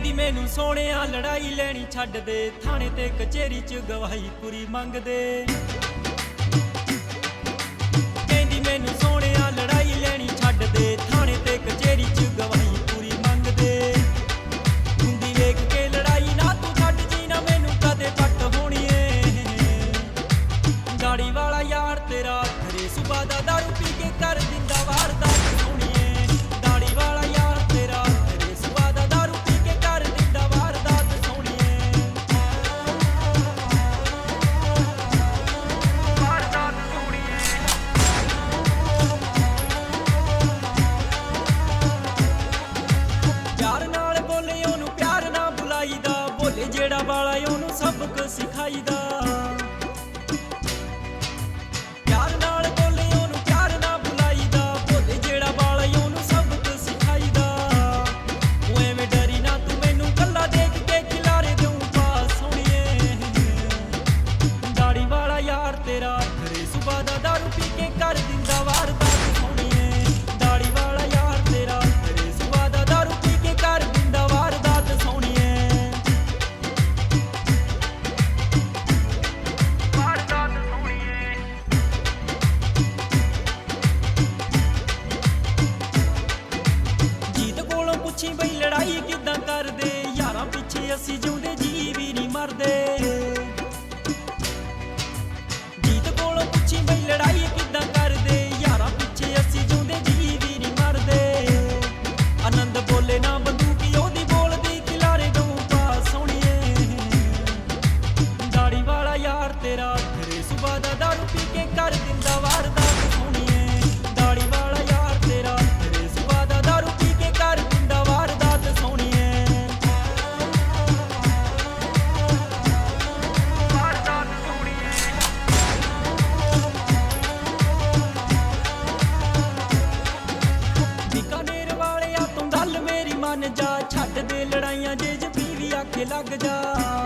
ਕਹਿੰਦੀ ਮੈਨੂੰ ਸੋਹਣਿਆ ਲੜਾਈ ਲੈਣੀ ਛੱਡ ਦੇ, ਥਾਣੇ ਤੇ ਕਚਹਿਰੀ 'ਚ ਗਵਾਹੀ ਪੂਰੀ ਮੰਗਦੇ। ਕਹਿੰਦੀ ਮੈਨੂੰ ਸੋਹਣਿਆ ਲੜਾਈ ਲੈਣੀ ਛੱਡ ਦੇ, ਥਾਣੇ ਤੇ ਕਚਹਿਰੀ 'ਚ ਗਵਾਹੀ ਪੂਰੀ ਮੰਗਦੇ। ਹੁੰਦੀ ਵੇਖ ਕੇ ਲੜਾਈ ਨਾ ਤੂੰ ਛੱਡ ਜੀ ਨਾ ਮੈਨੂੰ ਕਦੇ ਪੱਟ ਹੋਣੀ ਏ। ਦਾੜੀ ਵਾਲਾ ਯਾਰ ਤੇਰਾ ਖਰੇ ਸੁਬਾ ਦਾ ਦਾਰੂ ਪੀ ਕੇ ਕਰ ਦਿੰਦਾ ਵਾਰਦਾਤ ਸੋਹਣੀਏ। ਦਾੜੀ ਵਾਲਾ ਯਾਰ ਤੇਰਾ ਖਰੇ ਸੁਬਾ ਦਾ ਦਾਰੂ ਪੀ ਕੇ ਕਰ ਦਿੰਦਾ ਵਾਰਦਾਤ ਸੋਹਣੀਏ। ਵਾਰਦਾਤ ਸੋਹਣੀਏ। ਪਿਆਰ ਨਾਲ ਬੋਲੇ ਉਹਨੂੰ ਪਿਆਰ ਨਾ ਬੁਲਾਈਦਾ, ਬੋਲੇ ਜਿਹੜਾ ਵਾਲਾ ਉਹਨੂੰ ਸਬਕ ਸਿਖਾਈਦਾ। ਤੇਰਾ ਖਰੇ ਸੁਬਾ ਦਾ ਦਾਰੂ ਪੀ ਕੇ ਕਰ ਦਿੰਦਾ ਵਾਰਦਾਤ ਸੋਹਣੀਏ। ਦਾੜੀ ਵਾਲਾ ਯਾਰ ਤੇਰਾ ਖਰੇ ਸੁਬਾ ਦਾ ਦਾਰੂ ਪੀ ਕੇ ਕਰ ਦਿੰਦਾ ਵਾਰਦਾਤ ਸੋਹਣੀਏ। ਵਾਰਦਾਤ ਸੋਹਣੀਏ। ਜੀਤ ਕੋਲੋਂ ਪੁੱਛੀ ਬਈ ਲੜਾਈ ਕਿੱਦਾਂ ਕਰਦੇ, ਯਾਰਾਂ ਪਿੱਛੇ ਅਸੀਂ ਜਿਉਂਦੇ ਜੀ ਵੀ ਨਹੀਂ ਮਰਦੇ। ਬਈ ਲੜਾਈ ਕਿੱਦਾਂ ਕਰਦੇ, ਯਾਰਾਂ ਪਿੱਛੇ ਅਸੀਂ ਜਿਉਂਦੇ ਜੀ ਵੀ ਨਹੀਂ ਮਰਦੇ। ਆਨੰਦ ਬੋਲੇ ਨਾ ਬੰਦੂਕੀ ਉਹਦੀ ਬੋਲਦੀ ਕਿਲਾਰੇ ਦਊ ਪਾ ਸੋਹਣੀਏ। ਦਾੜੀ ਵਾਲਾ ਯਾਰ ਤੇਰਾ ਖਰੇ ਸੁਬਾ ਦਾ ਦਾਰੂ ਪੀ ਕੇ ਕਰ ਦਿੰਦਾ ਵਾਰਦਾਤ ਸੋਹਣੀਏ। ਦਾੜੀ ਵਾਲਾ ਯਾਰ ਤੇਰਾ ਖਰੇ ਸੁਬਾ ਦਾ ਦਾਰੂ ਪੀ ਕੇ ਕਰ ਦਿੰਦਾ ਵਾਰਦਾਤ ਸੋਹਣੀਏ। ਬੀਕਾਨੇਰ ਵਾਲਿਆ ਤੂੰ ਗੱਲ ਮੇਰੀ ਮੰਨ ਜਾ, ਛੱਡ ਦੇ ਲੜਾਈਆਂ ਜੇ ਜਬੀ ਵੀ ਆਖੇ ਲੱਗ ਜਾ।